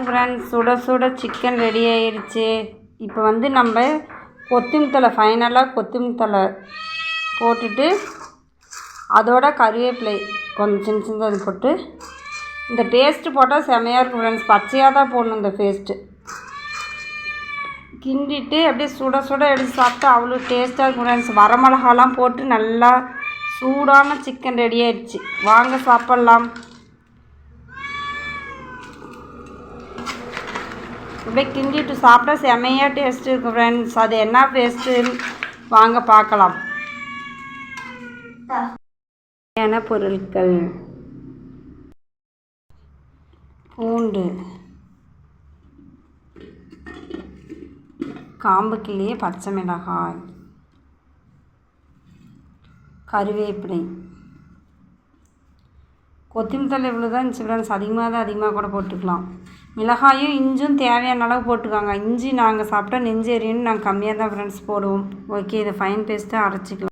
Friends, சுட சுட chicken ready ஆயிடுச்சு. இப்போ வந்து நம்ம கொத்தமல்லி தழை ஃபைனலாக கொத்தமல்லி தழை போட்டுட்டு அதோட கருவேப்பிலை கொஞ்சம் சின்ன சின்னதாக போட்டு இந்த பேஸ்ட்டு போட்டால் செமையாக இருக்கும் ஃப்ரெண்ட்ஸ். பச்சையாக தான் போடணும் இந்த பேஸ்ட்டு. கிண்டிட்டு அப்படியே சுட சுட எடுத்து சாப்பிட்டா அவ்வளோ டேஸ்ட்டாக இருக்கும் ஃப்ரெண்ட்ஸ். வரமிளகாலாம் போட்டு நல்லா சூடான சிக்கன் ரெடி ஆயிடுச்சு. வாங்க சாப்பிட்லாம். அப்படியே கிண்டிட்டு சாப்பிட்டா செமையாக டேஸ்ட்டு இருக்கும் ஃப்ரெண்ட்ஸ். அது என்ன டேஸ்ட்டுன்னு வாங்க பார்க்கலாம். தேவையான பொருட்கள்: பூண்டு, காம்பு கிள்ளிய பச்சை மிளகாய், கருவேப்பிலை, கொத்தமல்லி தழை இவ்வளோ தான் இருந்துச்சு ஃப்ரெண்ட்ஸ். அதிகமாக கூட போட்டுக்கலாம். மிளகாயும் இஞ்சும் தேவையான அளவு போட்டுக்காங்க. இஞ்சி நாங்கள் சாப்பிட்டா நெஞ்சு எரியும்னு நாங்கள் கம்மியாக தான் ஃப்ரெண்ட்ஸ் போடுவோம். ஓகே, இதை ஃபைன் பேஸ்ட்டாக அரைச்சிக்கலாம்.